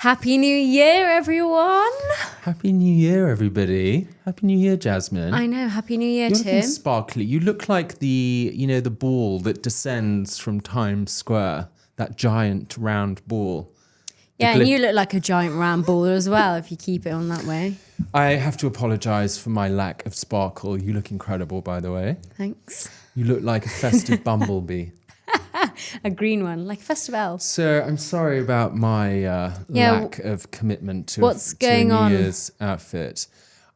Happy New Year, everyone. Happy New Year, everybody. Happy New Year, Jasmine. I know. Happy New Year, You're Tim. looking sparkly. You look like the ball that descends from Times Square, that giant round ball. Yeah, and you look like a giant round ball as well if you keep it on that way. I have to apologise for my lack of sparkle. You look incredible, by the way. Thanks. You look like a festive bumblebee. A green one, like Festival. So I'm sorry about my lack of commitment to what's a going New on? Year's outfit.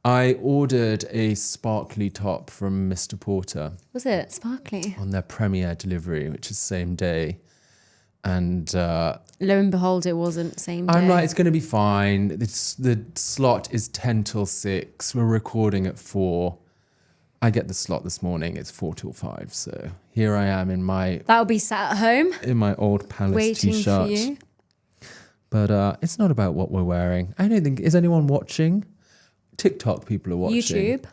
I ordered a sparkly top from Mr. Porter. Was it sparkly? On their premiere delivery, which is same day. And lo and behold, it wasn't same day. I'm like, it's going to be fine. The slot is 10 till 6. We're recording at 4. I get the slot this morning. It's 4 till 5. So here I am in my... That'll be sat at home. In my old Palace waiting t-shirt. for you. But it's not about what we're wearing. I don't think... Is anyone watching? TikTok people are watching. YouTube.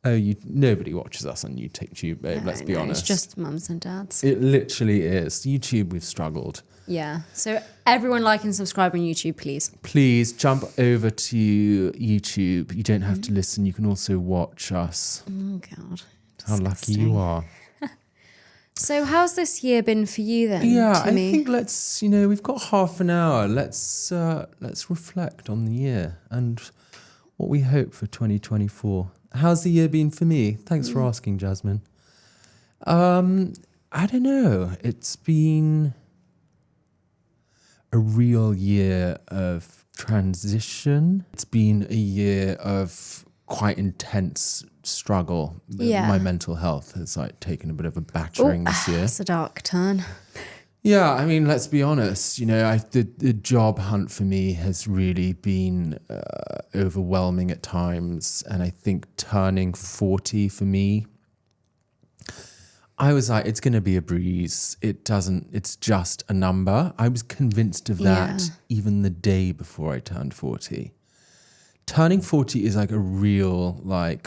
Oh, nobody watches us on YouTube, babe. Let's be honest. It's just mums and dads. It literally is. YouTube, we've struggled. Yeah. So everyone like and subscribe on YouTube, please. Please jump over to YouTube. You don't have to listen. You can also watch us. Oh, God. How lucky you are. So how's this year been for you then, Yeah, Timmy? I think we've got half an hour. Let's reflect on the year and what we hope for 2024. How's the year been for me? Thanks for asking, Jasmine. I don't know. It's been a real year of transition. It's been a year of quite intense struggle. Yeah. My mental health has taken a bit of a battering this year. It's a dark turn. Yeah, I mean, let's be honest. The job hunt for me has really been overwhelming at times, and I think turning 40 for me, I was like, it's going to be a breeze. It's just a number. I was convinced of that even the day before I turned 40. Turning 40 is like a real,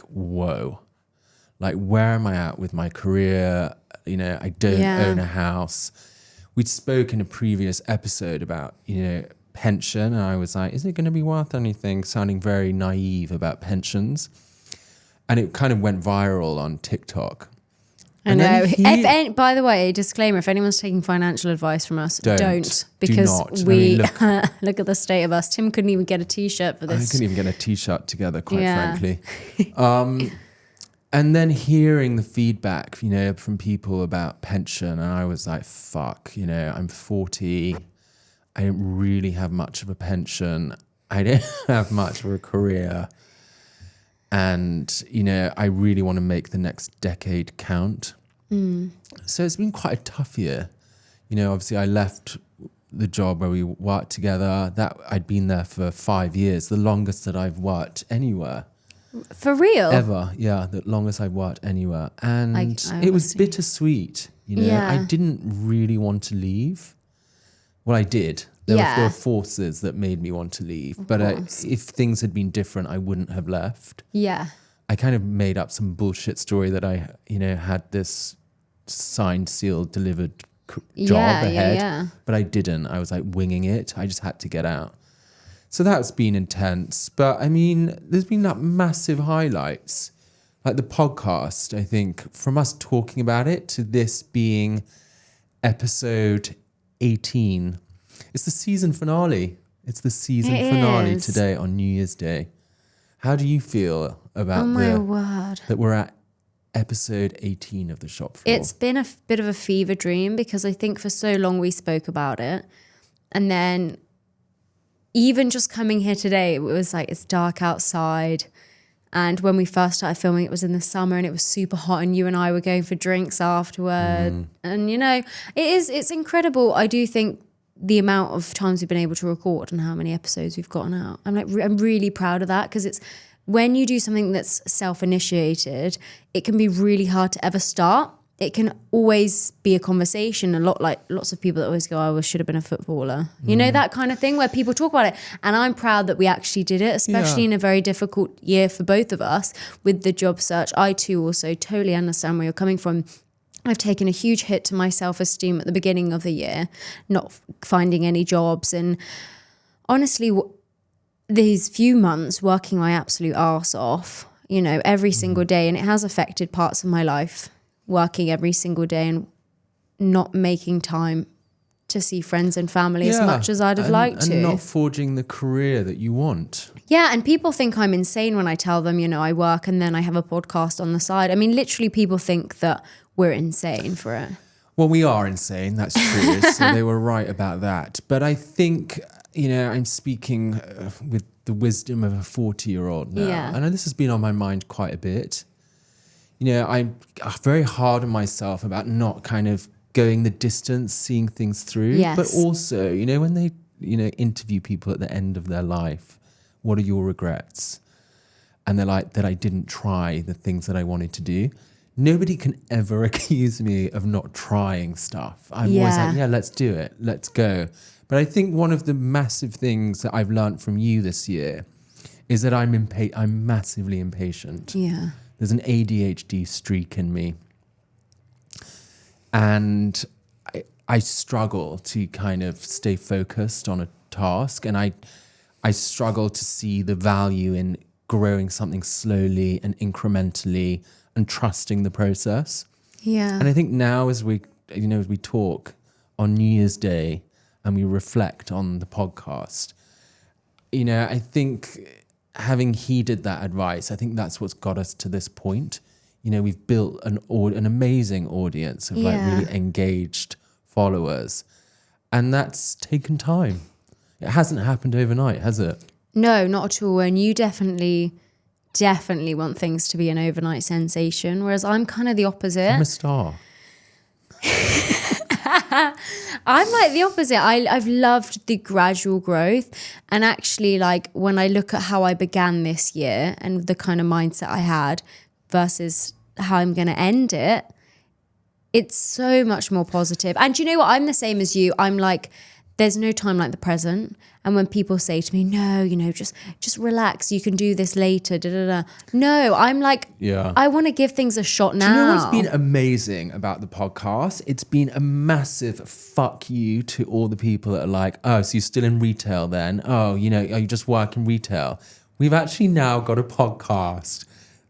whoa. Like, where am I at with my career? I don't own a house. We'd spoke in a previous episode about, pension. And I was like, is it going to be worth anything? Sounding very naive about pensions. And it kind of went viral on TikTok. I know. By the way, disclaimer, if anyone's taking financial advice from us, don't because we look at the state of us. Tim couldn't even get a t-shirt for this. I couldn't even get a t-shirt together, quite frankly. And then hearing the feedback, from people about pension, and I was like, fuck, I'm 40. I don't really have much of a pension. I don't have much of a career. And, I really want to make the next decade count. So it's been quite a tough year. Obviously I left the job where we worked together. That I'd been there for 5 years, the longest that I've worked anywhere. For real? Ever, yeah, the longest I've worked anywhere. And it was bittersweet. I didn't really want to leave. Well, I did. There were forces that made me want to leave. But if things had been different, I wouldn't have left. Yeah. I kind of made up some bullshit story that I, had this signed, sealed, delivered job ahead. But I didn't. I was winging it. I just had to get out. So that's been intense. But I mean, there's been massive highlights. Like the podcast, I think, from us talking about it to this being episode 18. It's the season finale. It's the season finale today on New Year's Day. How do you feel about that we're at episode 18 of the Shop Flaw? It's been a bit of a fever dream because I think for so long we spoke about it. And then even just coming here today, it was it's dark outside. And when we first started filming, it was in the summer and it was super hot and you and I were going for drinks afterward. And, it's incredible. I do think the amount of times we've been able to record and how many episodes we've gotten out. I'm really proud of that because it's when you do something that's self-initiated, it can be really hard to ever start. It can always be a conversation, lots of people that always go, I should have been a footballer. That kind of thing where people talk about it. And I'm proud that we actually did it, especially in a very difficult year for both of us with the job search. I too also totally understand where you're coming from. I've taken a huge hit to my self-esteem at the beginning of the year, not finding any jobs. And honestly, these few months working my absolute arse off, you know, every single day, and it has affected parts of my life, working every single day and not making time to see friends and family as much as I'd have liked to. And not forging the career that you want. Yeah, and people think I'm insane when I tell them, you know, I work and then I have a podcast on the side. I mean, literally people think that we're insane for it. Well, we are insane, that's true. So they were right about that. But I think, you know, I'm speaking with the wisdom of a 40-year-old now. Yeah. And this has been on my mind quite a bit. You know, I'm very hard on myself about not kind of going the distance, seeing things through. Yes. But also, you know, when they, you know, interview people at the end of their life, what are your regrets? And they're like, that I didn't try the things that I wanted to do. Nobody can ever accuse me of not trying stuff. I'm always like, yeah, let's do it. Let's go. But I think one of the massive things that I've learned from you this year is that I'm massively impatient. Yeah. There's an ADHD streak in me. And I struggle to kind of stay focused on a task. And I struggle to see the value in growing something slowly and incrementally and trusting the process. Yeah. And I think now as we talk on New Year's Day and we reflect on the podcast, you know, I think having heeded that advice, I think that's what's got us to this point. You know, we've built an amazing audience of like really engaged followers, and that's taken time. It hasn't happened overnight, has it? No, not at all. And you definitely want things to be an overnight sensation, whereas I'm kind of the opposite. I'm a star. I'm like the opposite. I've loved the gradual growth, and actually, like when I look at how I began this year and the kind of mindset I had versus how I'm going to end it, it's so much more positive. And you know what? I'm the same as you. I'm like, there's no time like the present. And when people say to me, no, you know, just relax, you can do this later, da da da. No, I'm like, I want to give things a shot now. Do you know what's been amazing about the podcast? It's been a massive fuck you to all the people that are like, oh, so you're still in retail then? Oh, you know, you just work in retail. We've actually now got a podcast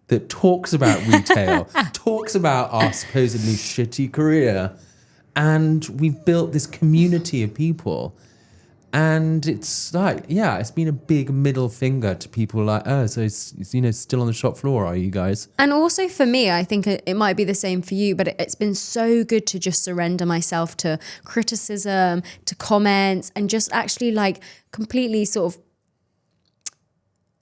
that talks about retail, talks about our supposedly shitty career. And we've built this community of people. And it's like, yeah, it's been a big middle finger to people like, oh, so it's you know, still on the shop floor, are you guys? And also for me, I think it might be the same for you, but it's been so good to just surrender myself to criticism, to comments, and just actually like completely sort of,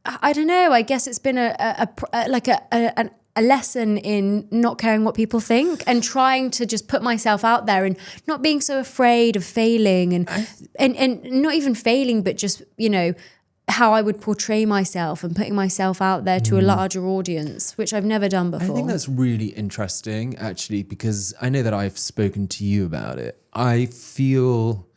I don't know, I guess it's been a lesson in not caring what people think and trying to just put myself out there and not being so afraid of failing and not even failing, but just, you know, how I would portray myself and putting myself out there to a larger audience, which I've never done before. I think that's really interesting, actually, because I know that I've spoken to you about it. I feel,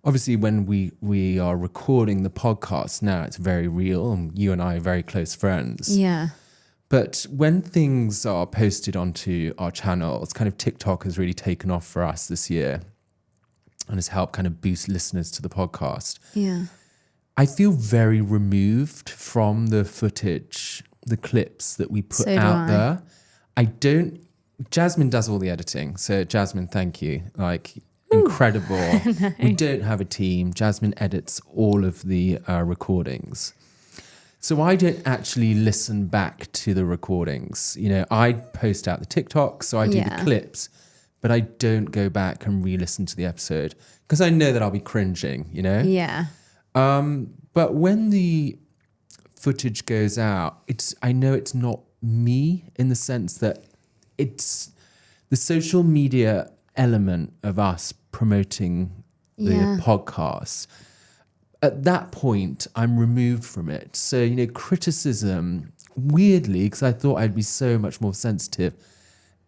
obviously, when we are recording the podcast now, it's very real, and you and I are very close friends. Yeah. But when things are posted onto our channels, kind of TikTok has really taken off for us this year and has helped kind of boost listeners to the podcast. Yeah. I feel very removed from the footage, the clips that we put out there. Jasmine does all the editing. So Jasmine, thank you. Like, incredible. No. We don't have a team. Jasmine edits all of the recordings. So I don't actually listen back to the recordings. You know, I post out the TikTok, so I do the clips, but I don't go back and re-listen to the episode because I know that I'll be cringing, you know? Yeah. But when the footage goes out, I know it's not me in the sense that it's the social media element of us promoting the podcast. At that point, I'm removed from it. So, you know, criticism, weirdly, because I thought I'd be so much more sensitive,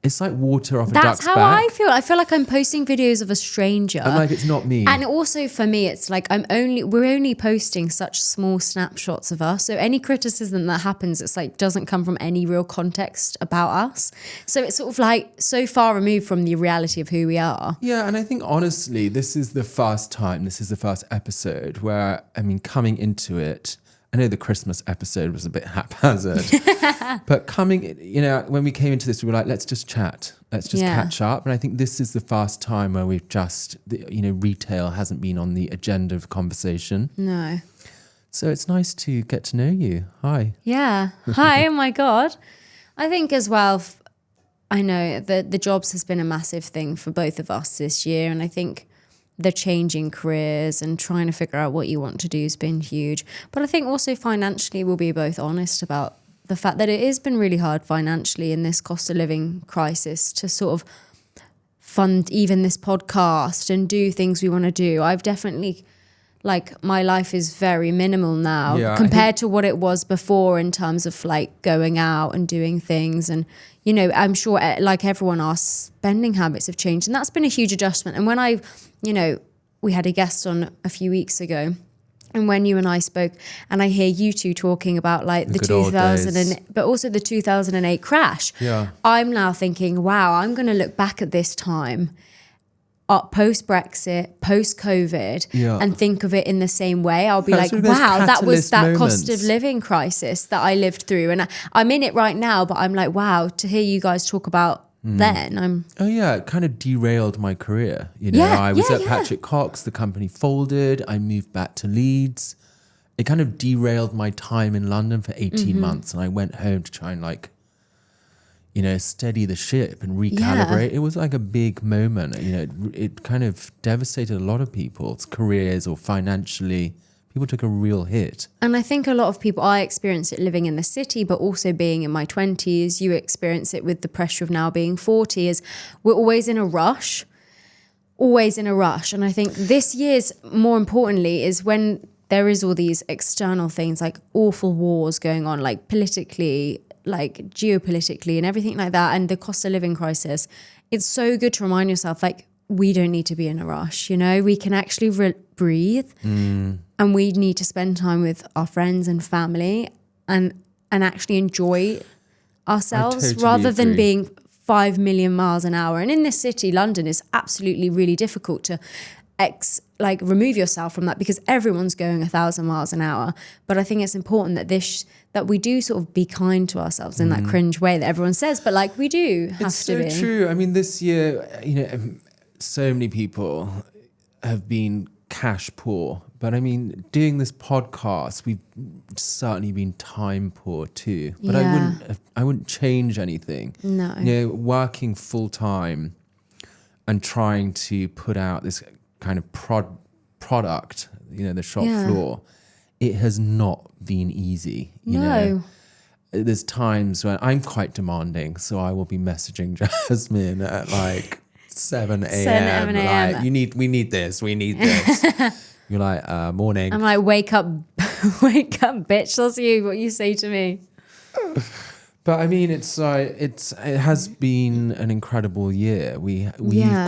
It's like water off a That's duck's how back. I feel. I feel like I'm posting videos of a stranger. I'm like, it's not me. And also for me, it's like we're only posting such small snapshots of us. So any criticism that happens, it's like doesn't come from any real context about us. So it's sort of like so far removed from the reality of who we are. Yeah, and I think honestly, this is the first episode where, I mean, coming into it, I know the Christmas episode was a bit haphazard, but when we came into this, we were like, let's just chat. Let's just catch up. And I think this is the first time where we've retail hasn't been on the agenda of conversation. No. So it's nice to get to know you. Hi. Yeah. Hi. Oh my God. I think as well, I know that the jobs has been a massive thing for both of us this year. And I think the changing careers and trying to figure out what you want to do has been huge. But I think also financially, we'll be both honest about the fact that it has been really hard financially in this cost of living crisis to sort of fund even this podcast and do things we want to do. I've definitely, like, my life is very minimal now compared to what it was before in terms of like going out and doing things. And, you know, I'm sure like everyone, our spending habits have changed. And that's been a huge adjustment. And when we had a guest on a few weeks ago, and when you and I spoke, and I hear you two talking about like the 2000 but also the 2008 crash. Yeah. I'm now thinking, wow, I'm going to look back at this time post-Brexit, post-COVID, and think of it in the same way. I'll be like, wow, that was that cost of living crisis that I lived through. And I'm in it right now, but I'm like, wow, to hear you guys talk about then, it kind of derailed my career. I was at Patrick Cox, the company folded, I moved back to Leeds. It kind of derailed my time in London for 18 months, and I went home to try and steady the ship and recalibrate. It was like a big moment. It kind of devastated a lot of people's careers, or financially. People took a real hit. And I think a lot of people, I experienced it living in the city, but also being in my 20s. You experience it with the pressure of now being 40, is we're always in a rush. And I think this year's, more importantly, is when there is all these external things like awful wars going on, like politically, like geopolitically and everything like that, and the cost of living crisis. It's so good to remind yourself, like, we don't need to be in a rush, we can actually breathe, and we need to spend time with our friends and family and actually enjoy ourselves rather than being 5 million miles an hour. And in this city, London, is absolutely really difficult to remove yourself from that, because everyone's going 1,000 miles an hour. But I think it's important that we do sort of be kind to ourselves in that cringe way that everyone says, but like we do have to be. It's so true. I mean, this year, so many people have been cash poor, but I mean, doing this podcast, we've certainly been time poor too. But I wouldn't change anything. No. Working full time and trying to put out this kind of product, the shop floor, it has not been easy. You know, there's times when I'm quite demanding, so I will be messaging Jasmine at like 7 a.m. Like, we need this. You're like, morning. I'm like, wake up, bitch. That's what you say to me. But I mean, it has been an incredible year. We've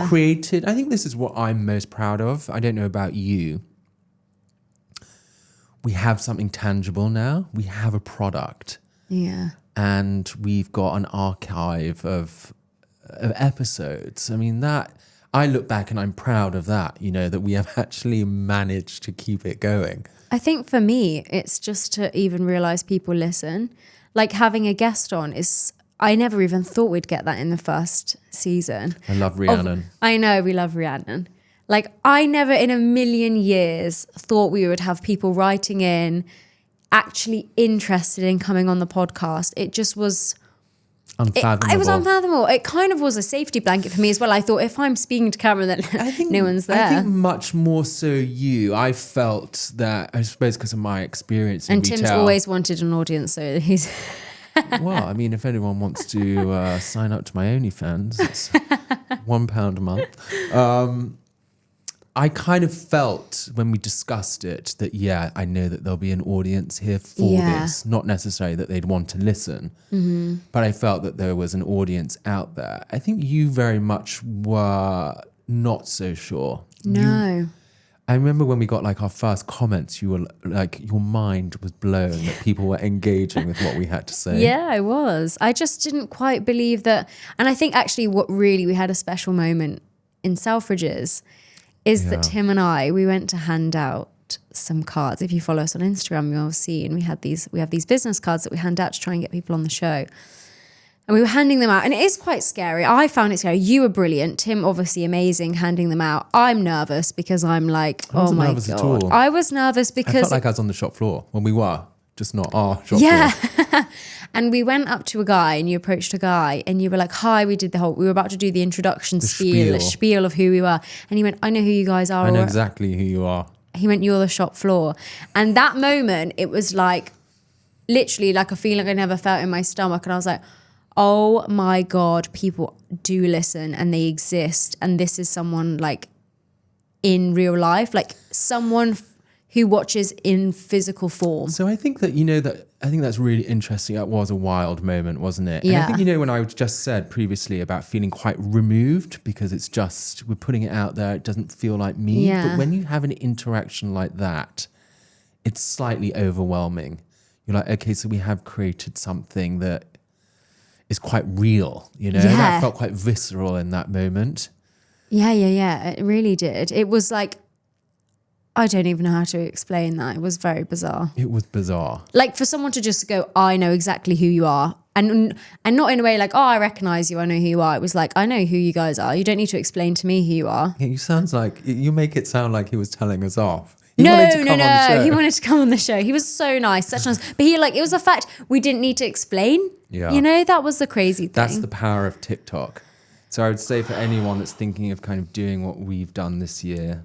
created, I think this is what I'm most proud of. I don't know about you. We have something tangible now. We have a product. Yeah. And we've got an archive of episodes. I mean, that I look back and I'm proud of that, that we have actually managed to keep it going. I think for me, it's just to even realize people listen. Like, having a guest on I never even thought we'd get that in the first season. I love Rhiannon. I know, we love Rhiannon. Like, I never in a million years thought we would have people writing in, actually interested in coming on the podcast. It just was unfathomable. It was unfathomable. It kind of was a safety blanket for me as well. I thought, if I'm speaking to Cameron, then no one's there. I think much more so you. I felt that, I suppose because of my experience in retail. And Tim's always wanted an audience, so he's... Well, I mean, if anyone wants to sign up to my OnlyFans, it's £1 a month. I kind of felt when we discussed it that, yeah, I know that there'll be an audience here for this. Not necessarily that they'd want to listen, but I felt that there was an audience out there. I think you very much were not so sure. No. I remember when we got like our first comments, you were like, your mind was blown that people were engaging with what we had to say. Yeah, I was. I just didn't quite believe that. And I think actually we had a special moment in Selfridges is that Tim and we went to hand out some cards. If you follow us on Instagram, you'll have seen we have these business cards that we hand out to try and get people on the show. And we were handing them out, and it is quite scary. I found it scary. You were brilliant. Tim, obviously amazing, handing them out. I'm nervous because I'm like, oh my God. At all. I was nervous because... I felt like I was on the shop floor when we were, just not our shop floor. Yeah. And we went up to a guy, and you approached a guy, and you were like, hi, we were about to do the introduction spiel of who we were. And he went, I know who you guys are. I know exactly who you are. He went, you're the shop floor. And that moment, it was like, literally like a feeling I never felt in my stomach. And I was like, oh my God, people do listen and they exist. And this is someone like in real life, like someone who watches in physical form. So I think that, I think that's really interesting. That was a wild moment, wasn't it? Yeah. And I think, when I just said previously about feeling quite removed because it's just, we're putting it out there. It doesn't feel like me. Yeah. But when you have an interaction like that, it's slightly overwhelming. You're like, okay, so we have created something that is quite real, Yeah. That felt quite visceral in that moment. Yeah. It really did. It was like, I don't even know how to explain that. It was very bizarre. It was bizarre. Like for someone to just go, I know exactly who you are. And not in a way like, oh, I recognize you, I know who you are. It was like, I know who you guys are. You don't need to explain to me who you are. Yeah, you make it sound like he was telling us off. No. He wanted to come on the show. He was so nice, such nice. But it was the fact we didn't need to explain. Yeah. That was the crazy thing. That's the power of TikTok. So I would say for anyone that's thinking of kind of doing what we've done this year,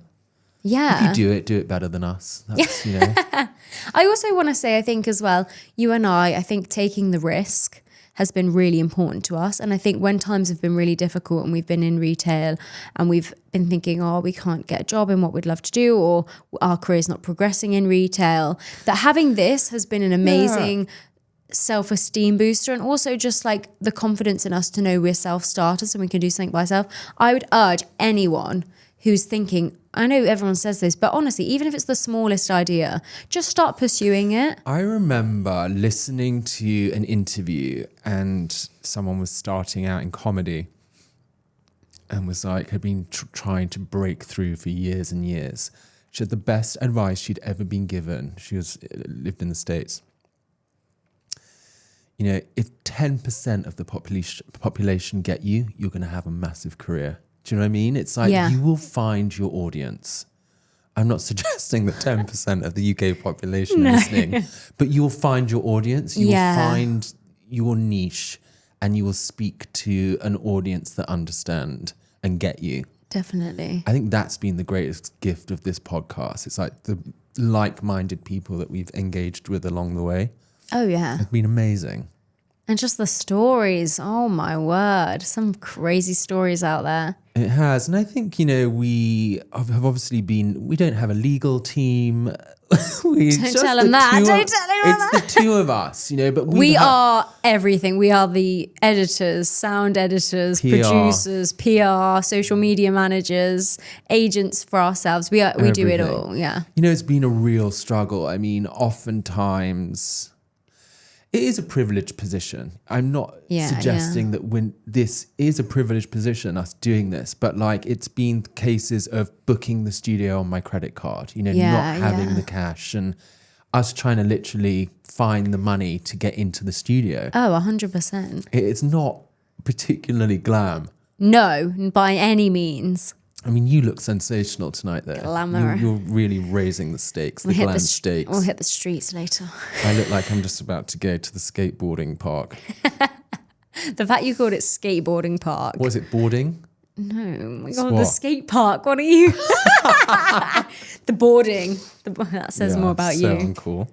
yeah. if you do it better than us. That's, I also want to say, I think as well, you and I think taking the risk has been really important to us. And I think when times have been really difficult and we've been in retail and we've been thinking, oh, we can't get a job in what we'd love to do, or our career's not progressing in retail, that having this has been an amazing self-esteem booster, and also just like the confidence in us to know we're self-starters and we can do something by ourselves. I would urge anyone who's thinking, I know everyone says this, but honestly, even if it's the smallest idea, just start pursuing it. I remember listening to an interview and someone was starting out in comedy and was like, had been trying to break through for years and years. She had the best advice she'd ever been given. She lived in the States. If 10% of the population get you, you're going to have a massive career. Do you know what I mean? It's like you will find your audience. I'm not suggesting that 10% of the UK population are listening, but you will find your audience. You will find your niche, and you will speak to an audience that understand and get you. Definitely. I think that's been the greatest gift of this podcast. It's like the like-minded people that we've engaged with along the way. Oh, yeah. It's been amazing. And just the stories. Oh, my word. Some crazy stories out there. It has. And I think, we have obviously we don't have a legal team. Don't tell them that. It's the two of us, but we are everything. We are the editors, sound editors, PR. producers, PR, social media managers, agents for ourselves. We do it all. Yeah. It's been a real struggle. I mean, oftentimes it is a privileged position. I'm not suggesting that when this is a privileged position, us doing this, but it's been cases of booking the studio on my credit card, not having the cash, and us trying to literally find the money to get into the studio. Oh, 100%. It's not particularly glam. No, by any means. I mean, you look sensational tonight there. Glamour. You're really raising the stakes, the glam stakes. We'll hit the streets later. I look like I'm just about to go to the skateboarding park. The fact you called it skateboarding park. Was it boarding? No, oh my God, the skate park. What are you? The boarding. That says more about you. Sound cool.